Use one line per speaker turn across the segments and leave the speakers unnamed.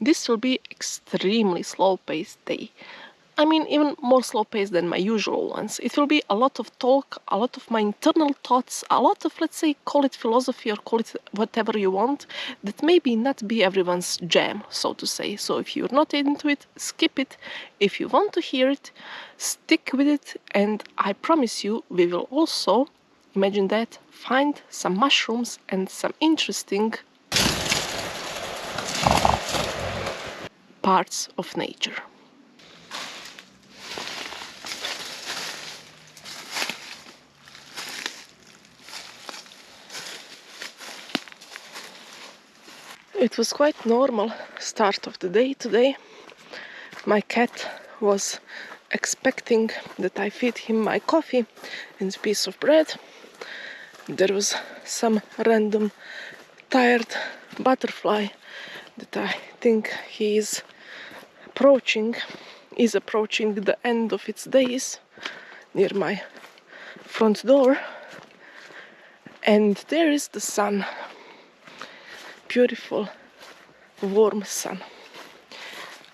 This will be extremely slow-paced day. I mean, even more slow-paced than my usual ones. It will be a lot of talk, a lot of my internal thoughts, a lot of, let's say, call it philosophy or call it whatever you want, that maybe not be everyone's jam, so to say. So if you're not into it, skip it. If you want to hear it, stick with it, and I promise you, we will also, imagine that, find some mushrooms and some interesting parts of nature. It was quite normal start of the day today. My cat was expecting that I feed him my coffee and a piece of bread. There was some random tired butterfly that I think he is approaching the end of its days near my front door. And there is the sun. Beautiful, warm sun.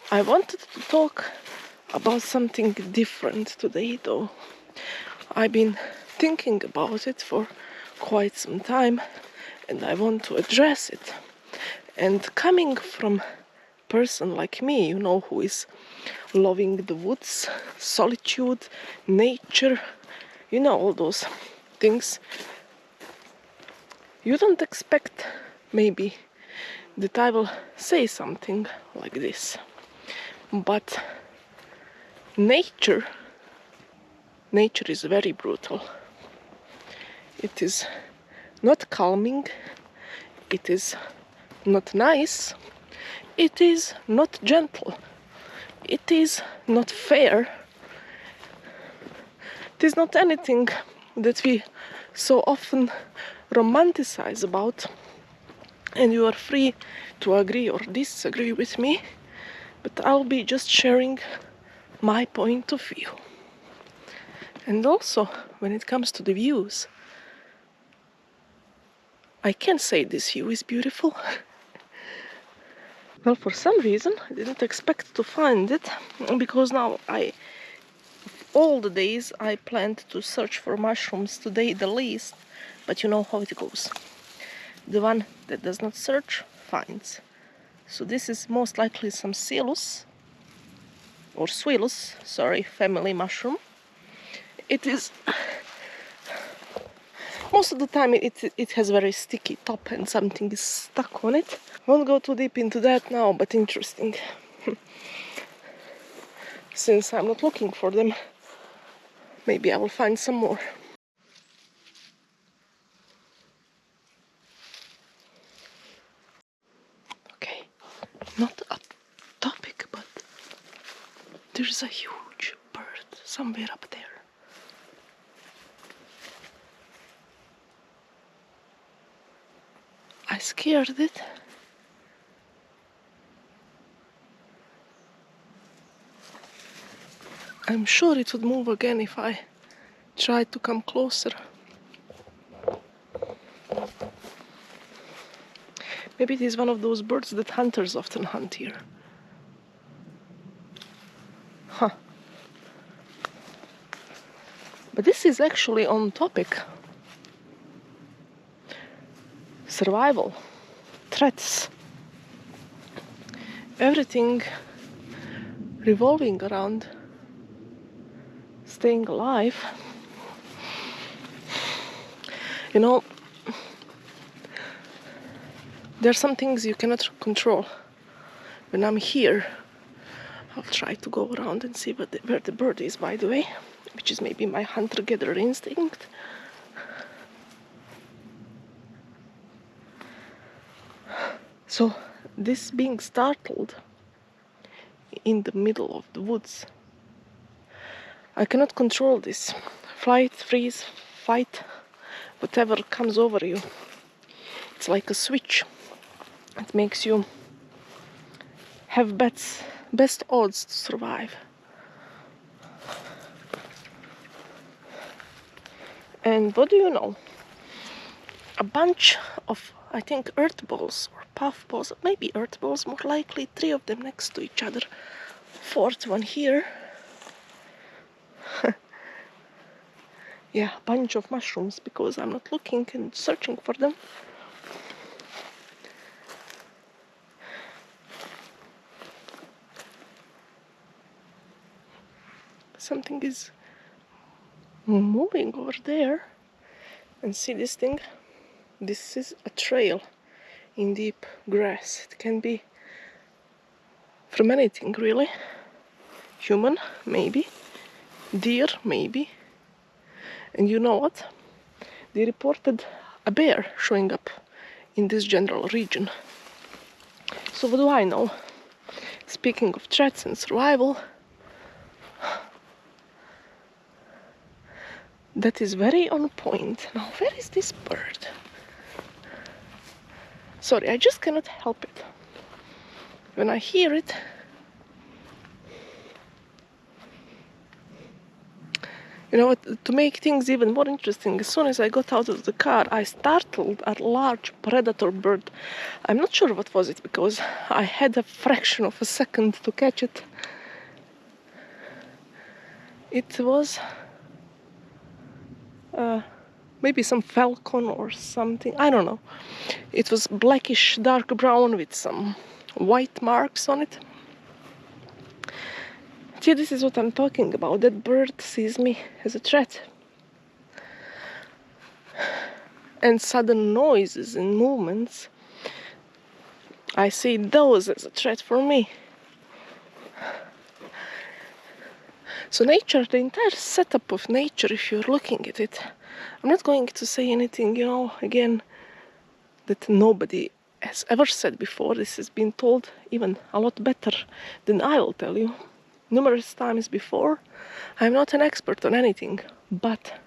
I wanted to talk about something different today, though. I've been thinking about it for quite some time, and I want to address it. And coming from a person like me, you know, who is loving the woods, solitude, nature, you know, all those things, you don't expect maybe that I will say something like this. But nature is very brutal. It is not calming, it is not nice, it is not gentle, it is not fair, it is not anything that we so often romanticize about. And you are free to agree or disagree with me, but I'll be just sharing my point of view. And also, when it comes to the views, I can say this view is beautiful. Well, for some reason, I didn't expect to find it, because now all the days I planned to search for mushrooms, today the least, but you know how it goes. The one that does not search finds. So this is most likely some Scilus or Swilus, sorry, family mushroom. It is most of the time it has very sticky top and something is stuck on it. Won't go too deep into that now, but interesting. Since I'm not looking for them, maybe I will find some more. Okay, not a topic, but there's a huge bird somewhere up there. I scared it. I'm sure it would move again if I tried to come closer. Maybe it is one of those birds that hunters often hunt here. Huh. But this is actually on topic. Survival, threats, everything revolving around staying alive. You know, there are some things you cannot control. When I'm here, I'll try to go around and see where the bird is, by the way, which is maybe my hunter-gatherer instinct. So, this being startled in the middle of the woods, I cannot control this. Flight, freeze, fight, whatever comes over you. It's like a switch. It makes you have best odds to survive. And what do you know? A bunch of, I think, earth balls or puffballs, maybe earth balls more likely, 3 of them next to each other, 4th one here. Yeah, a bunch of mushrooms because I'm not looking and searching for them. Something is moving over there. And see this thing? This is a trail in deep grass. It can be from anything really. Human, maybe. Deer, maybe. And you know what? They reported a bear showing up in this general region. So what do I know? Speaking of threats and survival, that is very on point. Now, where is this bird? Sorry, I just cannot help it. When I hear it, you know what, to make things even more interesting, as soon as I got out of the car, I startled a large predator bird. I'm not sure what was it, because I had a fraction of a second to catch it. It was maybe some falcon or something, I don't know. It was blackish dark brown with some white marks on it. See, this is what I'm talking about. That bird sees me as a threat. And sudden noises and movements, I see those as a threat for me. So nature, the entire setup of nature, if you're looking at it, I'm not going to say anything, you know, again, that nobody has ever said before. This has been told even a lot better than I'll tell you numerous times before. I'm not an expert on anything, but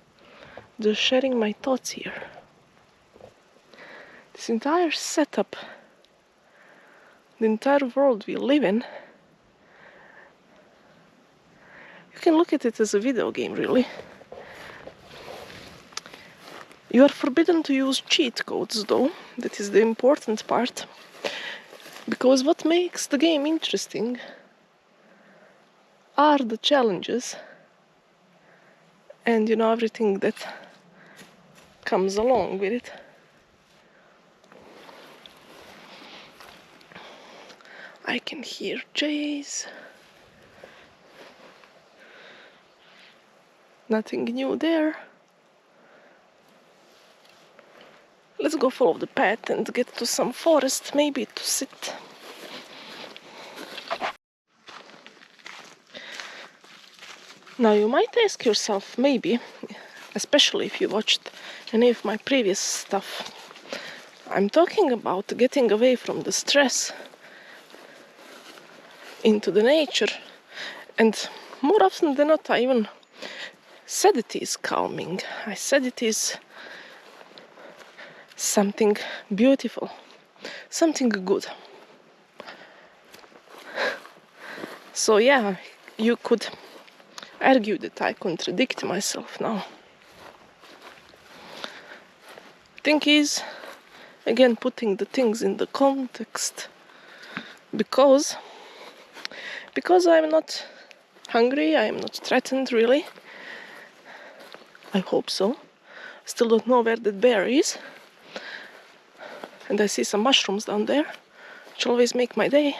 just sharing my thoughts here. This entire setup, the entire world we live in, you can look at it as a video game, really. You are forbidden to use cheat codes, though. That is the important part. Because what makes the game interesting are the challenges and, you know, everything that comes along with it. I can hear jays. Nothing new there. Let's go follow the path and get to some forest, maybe to sit. Now you might ask yourself, maybe, especially if you watched any of my previous stuff, I'm talking about getting away from the stress into the nature, and more often than not I even said it is calming. I said it is something beautiful, something good. So yeah, you could argue that I contradict myself now. Thing is, again, putting the things in the context, because I'm not hungry, I am not threatened really. I hope so. Still don't know where that bear is. And I see some mushrooms down there, which always make my day.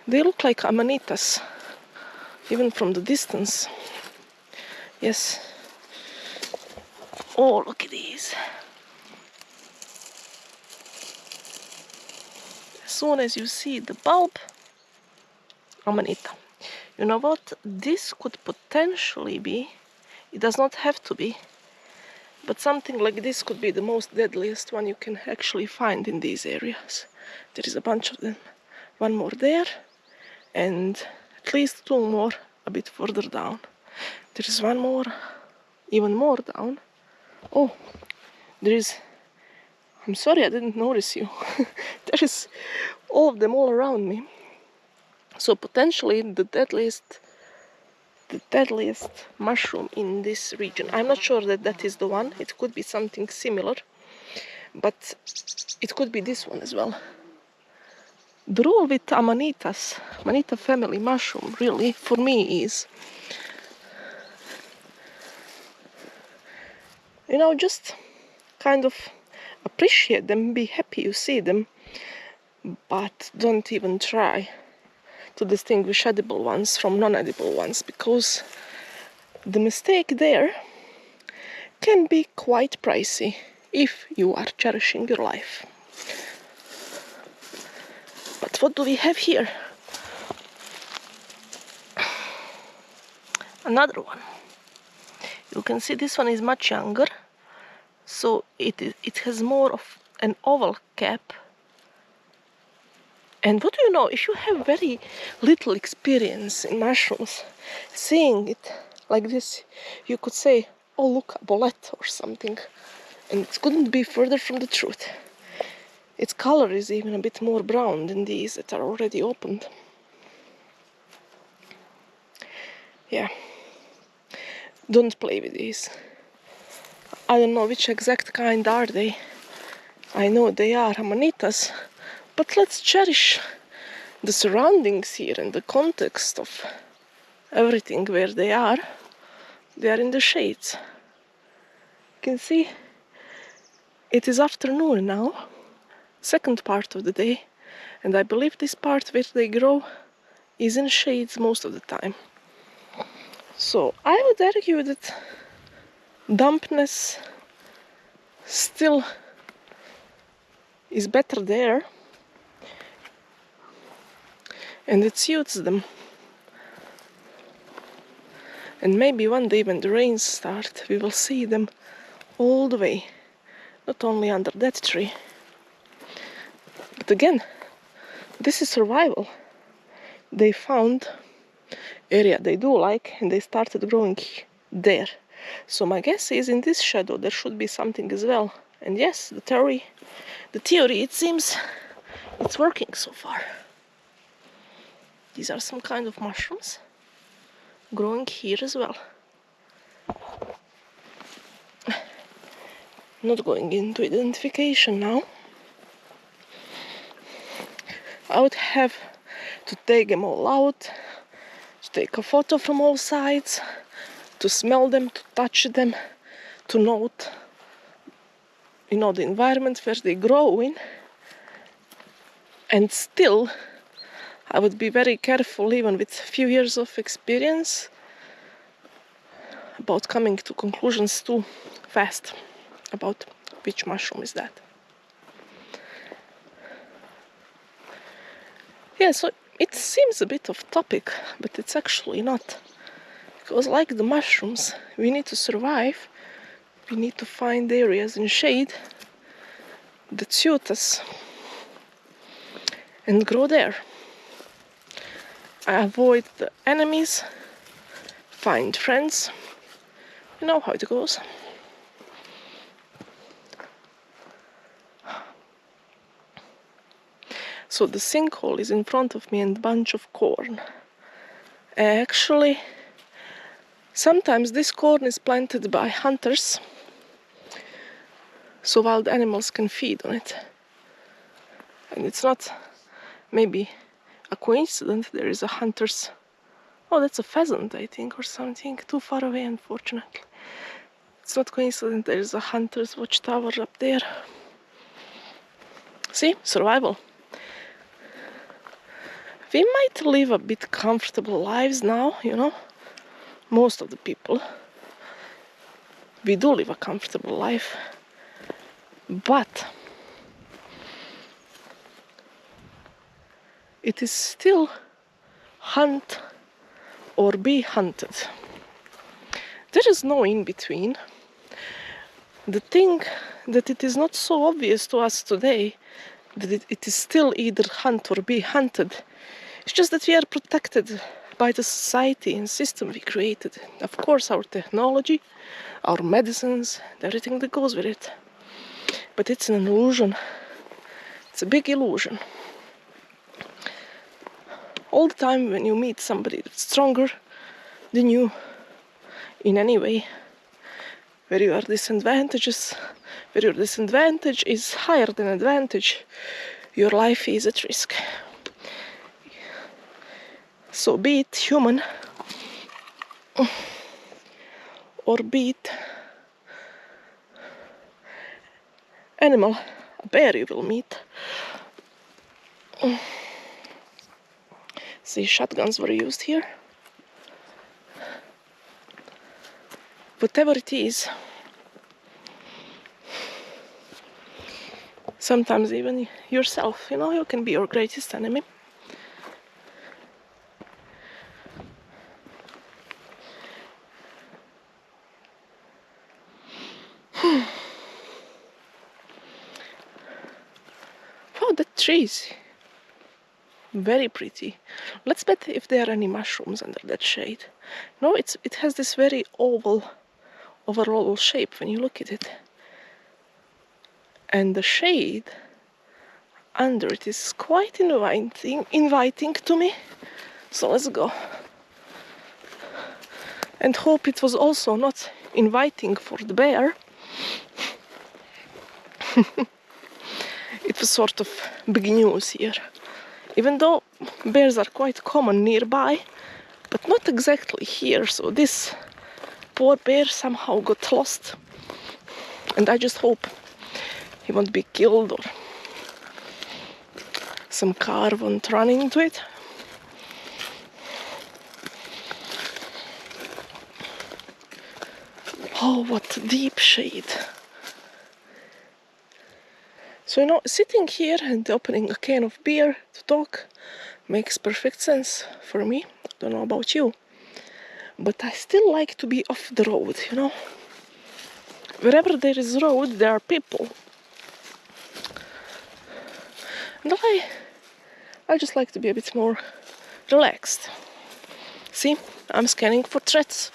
They look like amanitas, even from the distance. Yes. Oh, look at these. As soon as you see the bulb, amanita. You know what? This could potentially be, it does not have to be, but something like this could be the most deadliest one you can actually find in these areas. There is a bunch of them. One more there, and at least 2 more a bit further down. There is one more, even more down. Oh, there is, I'm sorry I didn't notice you. There is all of them all around me. So potentially the deadliest mushroom in this region. I'm not sure that that is the one. It could be something similar. but it could be this one as well. The rule with Amanita family mushroom, really, for me is, just kind of appreciate them, be happy you see them, but don't even try to distinguish edible ones from non-edible ones, because the mistake there can be quite pricey if you are cherishing your life. But what do we have here? Another one. You can see this one is much younger, so it has more of an oval cap. And what do you know, if you have very little experience in mushrooms, seeing it like this, you could say, oh look, a bolette or something. And it couldn't be further from the truth. Its color is even a bit more brown than these that are already opened. Yeah. Don't play with these. I don't know which exact kind are they. I know they are Amanitas, but let's cherish the surroundings here and the context of everything where they are. They are in the shades. You can see it is afternoon now, second part of the day, and I believe this part where they grow is in shades most of the time. So I would argue that dampness still is better there, and it suits them. And maybe one day when the rains start, we will see them all the way, not only under that tree. But again, this is survival. They found area they do like, and they started growing there. So my guess is in this shadow there should be something as well. And yes, the theory, it seems it's working so far. These are some kind of mushrooms growing here as well. Not going into identification now. I would have to take them all out, to take a photo from all sides, to smell them, to touch them, to note, the environment where they grow in. And still, I would be very careful, even with a few years of experience, about coming to conclusions too fast about which mushroom is that. Yeah, so it seems a bit off topic, but it's actually not. Because like the mushrooms, we need to survive. We need to find areas in shade that suit us and grow there. I avoid the enemies, find friends. You know how it goes. So the sinkhole is in front of me and a bunch of corn. Actually, sometimes this corn is planted by hunters, so wild animals can feed on it. And it's not maybe a coincidence there is a hunter's... Oh, that's a pheasant, I think, or something. Too far away, unfortunately. It's not coincidence there is a hunter's watchtower up there. See? Survival. We might live a bit comfortable lives now, Most of the people. We do live a comfortable life. But it is still hunt or be hunted. There is no in between. The thing that it is not so obvious to us today, that it is still either hunt or be hunted. It's just that we are protected by the society and system we created. Of course, our technology, our medicines, everything that goes with it. But it's an illusion. It's a big illusion. All the time when you meet somebody that's stronger than you in any way, where you are disadvantageous where your disadvantage is higher than advantage, your life is at risk. So be it human or be it animal, a bear you will meet. See, shotguns were used here. Whatever it is, sometimes even yourself, you can be your greatest enemy. Wow, that tree is very pretty. Let's bet if there are any mushrooms under that shade. No, it has this very overall shape when you look at it. And the shade under it is quite inviting to me. So let's go. And hope it was also not inviting for the bear. It was sort of big news here. Even though bears are quite common nearby, but not exactly here. So this poor bear somehow got lost. And I just hope he won't be killed or some car won't run into it. Oh, what deep shade. So, sitting here and opening a can of beer to talk makes perfect sense for me. I don't know about you. But I still like to be off the road, Wherever there is road, there are people. And I just like to be a bit more relaxed. See, I'm scanning for threats.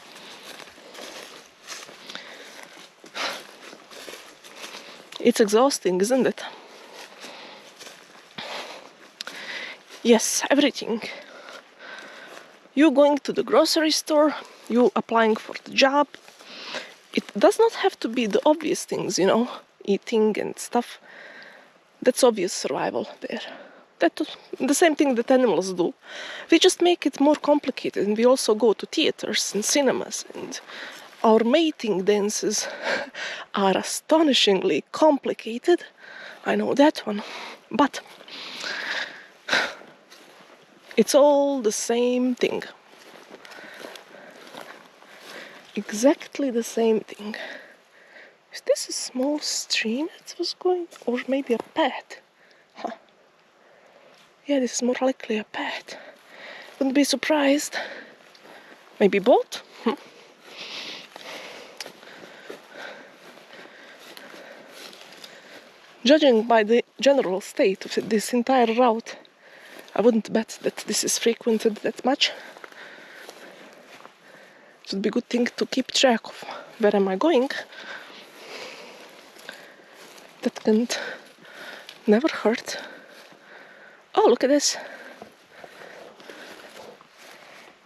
It's exhausting, isn't it? Yes, everything. You going to the grocery store, you applying for the job. It does not have to be the obvious things, eating and stuff. That's obvious survival there. That's the same thing that animals do. We just make it more complicated, and we also go to theaters and cinemas, and our mating dances are astonishingly complicated. I know that one. But it's all the same thing. Exactly the same thing. Is this a small stream that was going? Or maybe a path? Huh. Yeah, this is more likely a path. Wouldn't be surprised. Maybe boat? Judging by the general state of this entire route, I wouldn't bet that this is frequented that much. It would be a good thing to keep track of where am I going. That can never hurt. Oh, look at this.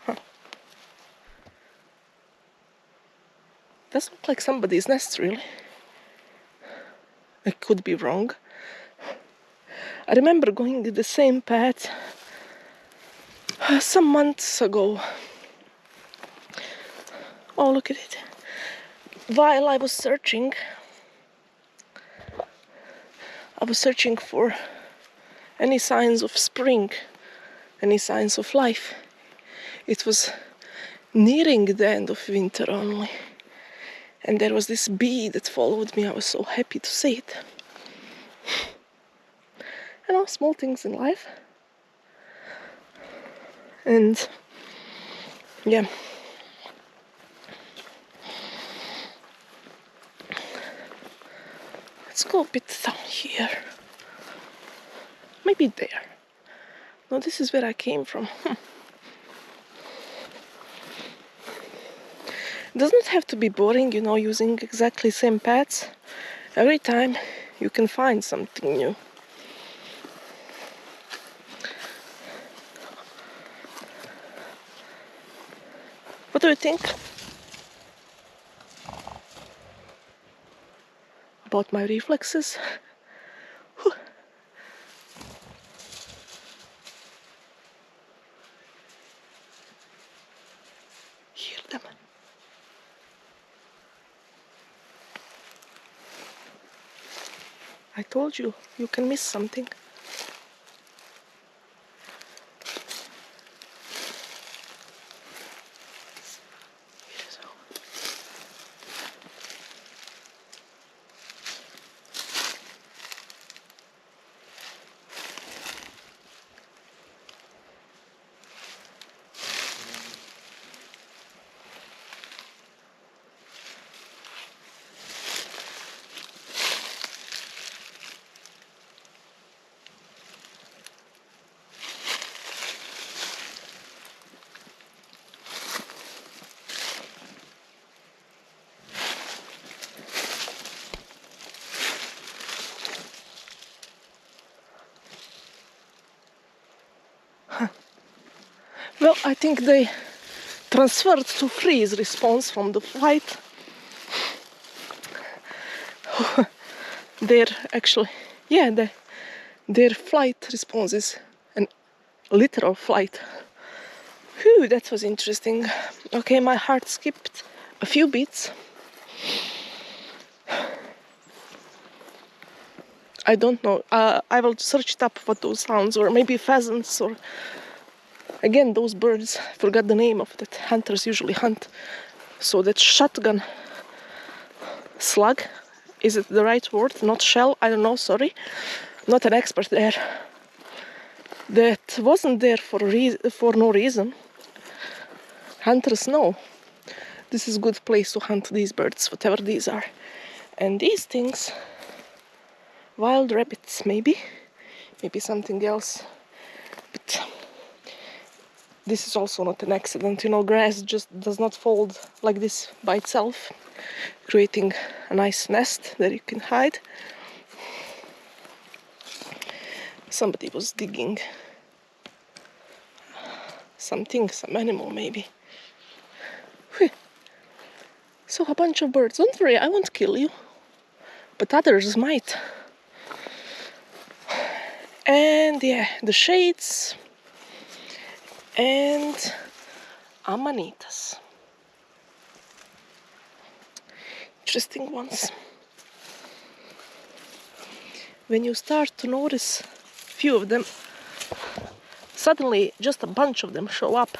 Huh. Doesn't look like somebody's nest, really. I could be wrong. I remember going the same path some months ago. Oh, look at it. While I was searching for any signs of spring, any signs of life. It was nearing the end of winter only. And there was this bee that followed me. I was so happy to see it. Small things in life. And yeah. Let's go a bit down here. Maybe there. No, this is where I came from. It doesn't have to be boring, using exactly same paths. Every time you can find something new. What do you think about my reflexes. Whew. Hear them. I told you, you can miss something. Well, I think they transferred to freeze response from the flight. Their actually, yeah, their flight response is a literal flight. Whew, that was interesting. Okay, my heart skipped a few beats. I don't know. I will search it up what those sounds were. Maybe pheasants or again those birds. I forgot the name of that hunters usually hunt. So that shotgun slug, is it the right word? Not shell? I don't know. Sorry, not an expert there. That wasn't there for no reason. Hunters know this is a good place to hunt these birds, whatever these are. And these things, wild rabbits, maybe something else. But this is also not an accident. You know, grass just does not fold like this by itself, creating a nice nest that you can hide. Somebody was digging something, some animal maybe. Whew. So a bunch of birds. Don't worry, I won't kill you, but others might. And yeah, the shades and amanitas. Interesting ones. When you start to notice a few of them, suddenly just a bunch of them show up.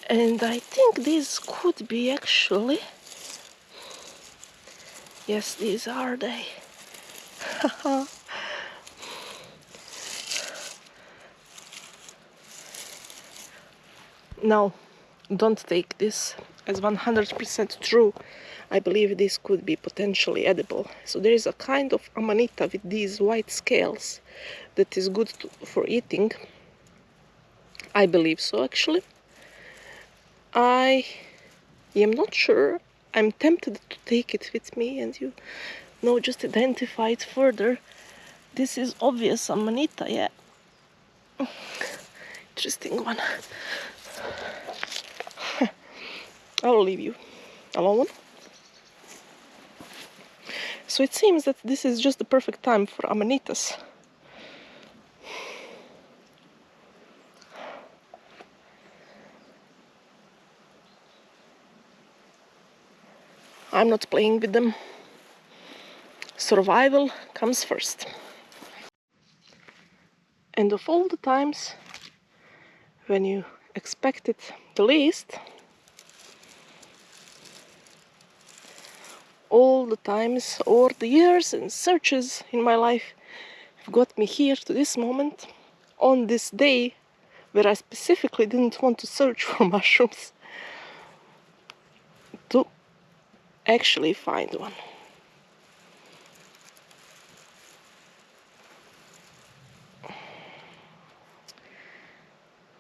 And I think these could be actually, yes, these are they. Now, don't take this as 100% true. I believe this could be potentially edible. So there is a kind of amanita with these white scales that is good for eating. I believe so, actually. I am not sure. I'm tempted to take it with me and just identify it further. This is obvious amanita, yeah. Interesting one. I will leave you alone. So it seems that this is just the perfect time for amanitas. I'm not playing with them. Survival comes first. And of all the times when you expect it the least, all the times or the years and searches in my life have got me here to this moment, on this day where I specifically didn't want to search for mushrooms, to actually find one.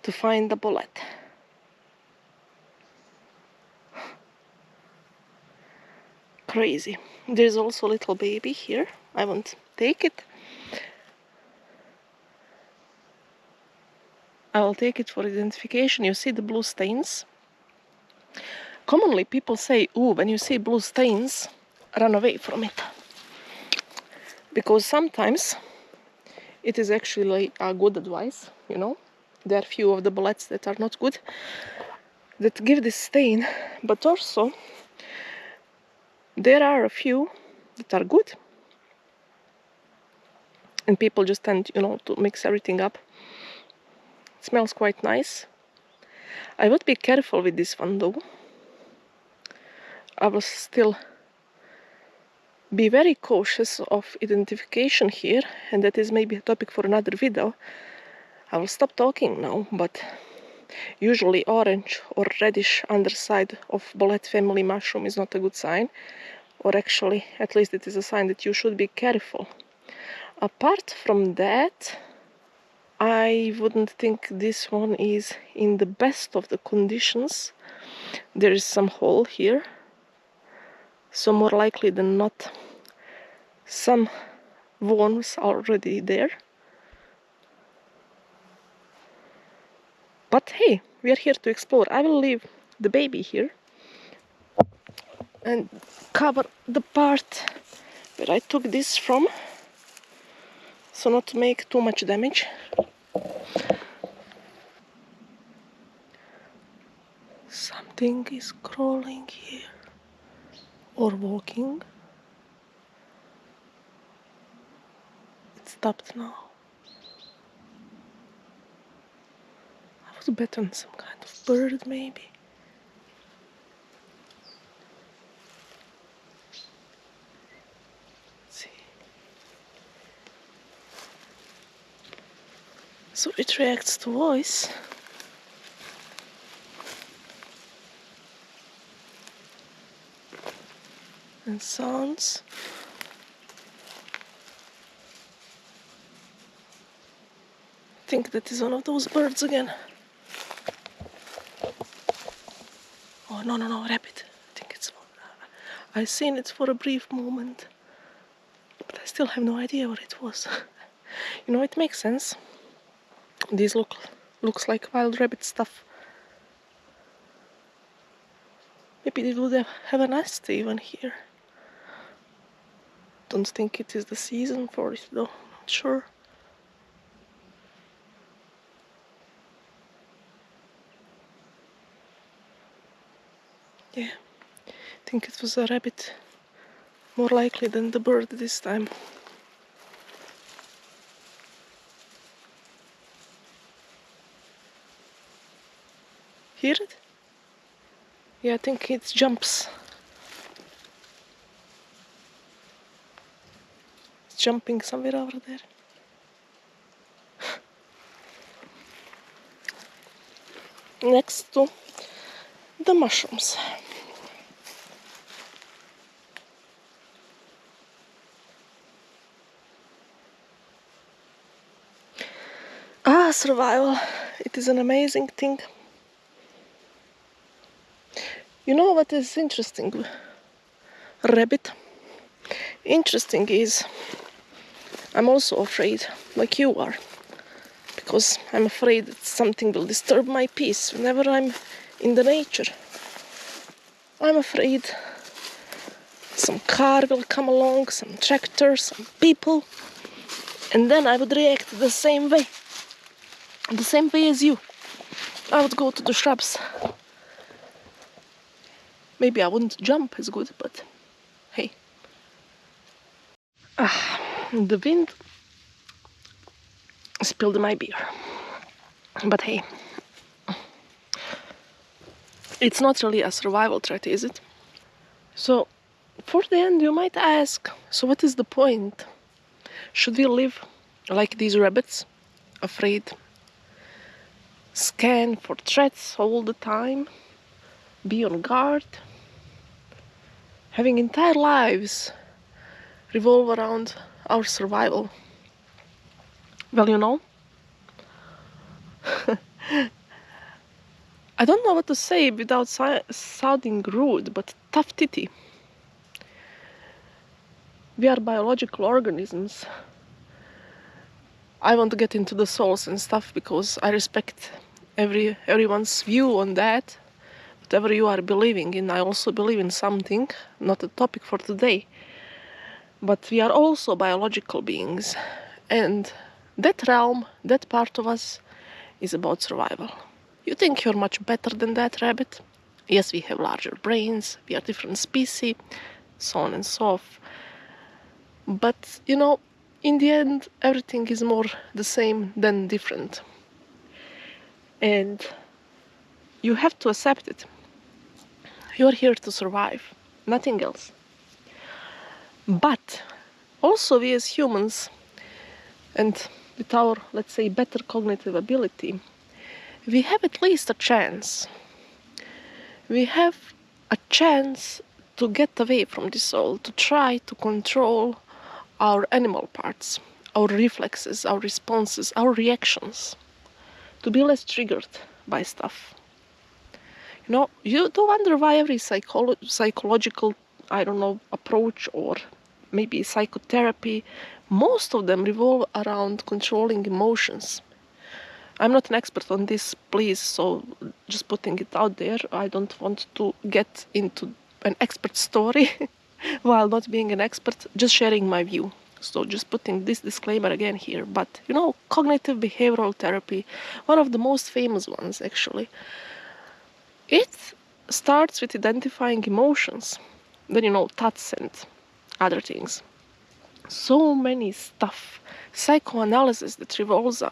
To find a bullet. Crazy. There's also a little baby here. I won't take it. I will take it for identification. You see the blue stains? Commonly people say, ooh, when you see blue stains, run away from it. because sometimes it is actually a good advice, you know. There are few of the bullets that are not good, that give this stain, but also there are a few that are good, and people just tend, you know, to mix everything up. It smells quite nice. I would be careful with this one though. I will still be very cautious of identification here, and that is maybe a topic for another video. I will stop talking now, but usually orange or reddish underside of bolete family mushroom is not a good sign, or actually at least it is a sign that you should be careful. Apart from that, I wouldn't think this one is in the best of the conditions. There is some hole here, so more likely than not some worms are already there. But hey, we are here to explore. I will leave the baby here and cover the part where I took this from, so not to make too much damage. Something is crawling here or walking. It stopped now. I would bet on some kind of bird, maybe. Let's see. So it reacts to voice. And sounds. I think that is one of those birds again. Oh, no, rabbit. I think it's... I seen it for a brief moment, but I still have no idea what it was. You know, it makes sense. These looks like wild rabbit stuff. Maybe they would have a nest even here. Don't think it is the season for it though, not sure. Yeah, I think it was a rabbit, more likely than the bird this time. Hear it? Yeah, I think it jumps. It's jumping somewhere over there. Next to the mushrooms. Ah, survival. It is an amazing thing. You know what is interesting? Rabbit. Interesting is I'm also afraid, like you are, because I'm afraid that something will disturb my peace whenever I'm in the nature. I'm afraid some car will come along, some tractor, some people, and then I would react the same way as you. I would go to the shrubs. Maybe I wouldn't jump as good, but hey. The wind spilled my beer. But hey, it's not really a survival threat, is it? So, for the end, you might ask, so what is the point? Should we live like these rabbits, afraid, scan for threats all the time, be on guard, having entire lives revolve around our survival? Well, you know, I don't know what to say without sounding rude, but tough titty. We are biological organisms. I want to get into the souls and stuff because I respect everyone's view on that. Whatever you are believing in, I also believe in something, not a topic for today. But we are also biological beings, and that realm, that part of us, is about survival. You think you're much better than that rabbit? Yes, we have larger brains, we are different species, so on and so forth. But in the end, everything is more the same than different. And you have to accept it. You're here to survive, nothing else. But also, we as humans, and with our, let's say, better cognitive ability, we have at least a chance. We have a chance to get away from this all, to try to control our animal parts, our reflexes, our responses, our reactions, to be less triggered by stuff. You do wonder why every psychological, approach, or maybe psychotherapy, most of them revolve around controlling emotions. I'm not an expert on this, please, so just putting it out there. I don't want to get into an expert story while not being an expert, just sharing my view. So just putting this disclaimer again here. But, cognitive behavioral therapy, one of the most famous ones, actually, it starts with identifying emotions, then, thoughts and other things. So many stuff, psychoanalysis that revolves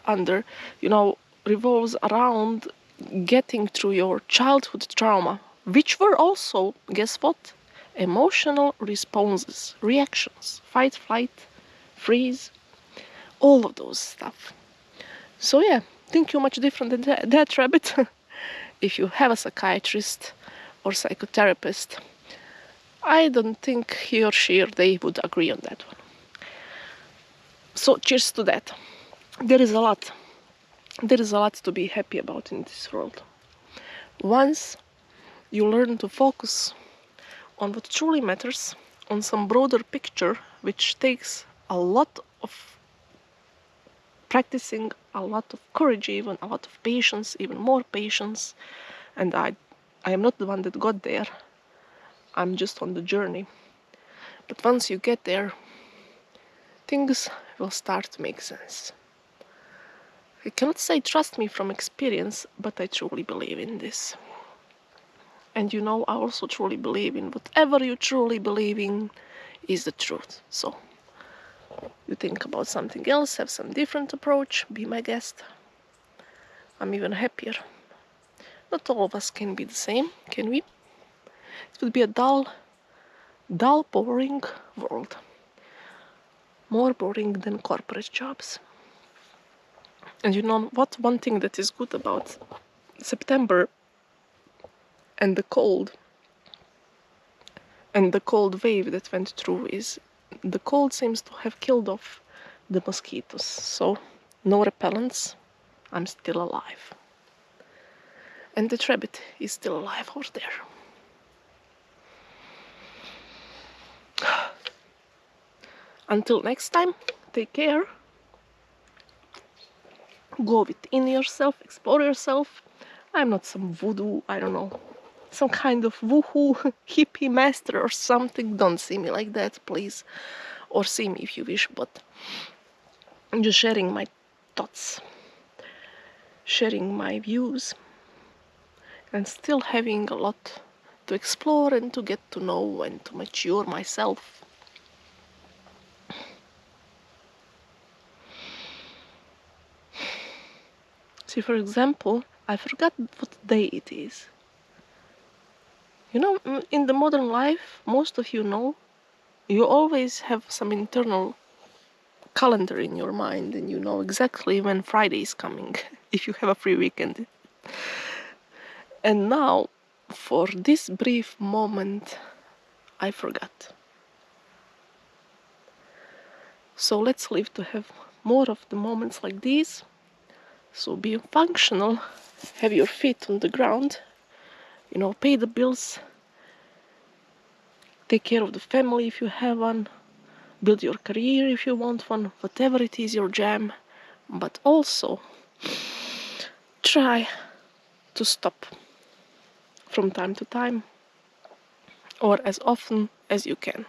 around getting through your childhood trauma, which were also, guess what? Emotional responses, reactions, fight, flight, freeze, all of those stuff. So yeah, think you're much different than that rabbit. If you have a psychiatrist or psychotherapist, I don't think he or she or they would agree on that one. So cheers to that. There is a lot to be happy about in this world. Once you learn to focus on what truly matters, on some broader picture, which takes a lot of practicing, a lot of courage, even a lot of patience, even more patience. And I am not the one that got there. I'm just on the journey. But once you get there, things will start to make sense. I cannot say trust me from experience, but I truly believe in this. And I also truly believe in whatever you truly believe in is the truth. So, you think about something else, have some different approach, be my guest. I'm even happier. Not all of us can be the same, can we? It would be a dull, boring world. More boring than corporate jobs. And what? One thing that is good about September and the cold wave that went through is the cold seems to have killed off the mosquitoes. So no repellents. I'm still alive. And the rabbit is still alive over there. Until next time, take care. Go within yourself, explore yourself. I'm not some voodoo, some kind of woohoo hippie master or something. Don't see me like that, please. Or see me if you wish, but I'm just sharing my thoughts, sharing my views, and still having a lot to explore and to get to know and to mature myself. See, for example, I forgot what day it is. In the modern life, most of you know, you always have some internal calendar in your mind and you know exactly when Friday is coming, if you have a free weekend. And now, for this brief moment, I forgot. So let's live to have more of the moments like these. So be functional, have your feet on the ground, pay the bills, take care of the family if you have one, build your career if you want one, whatever it is your jam, but also try to stop from time to time or as often as you can.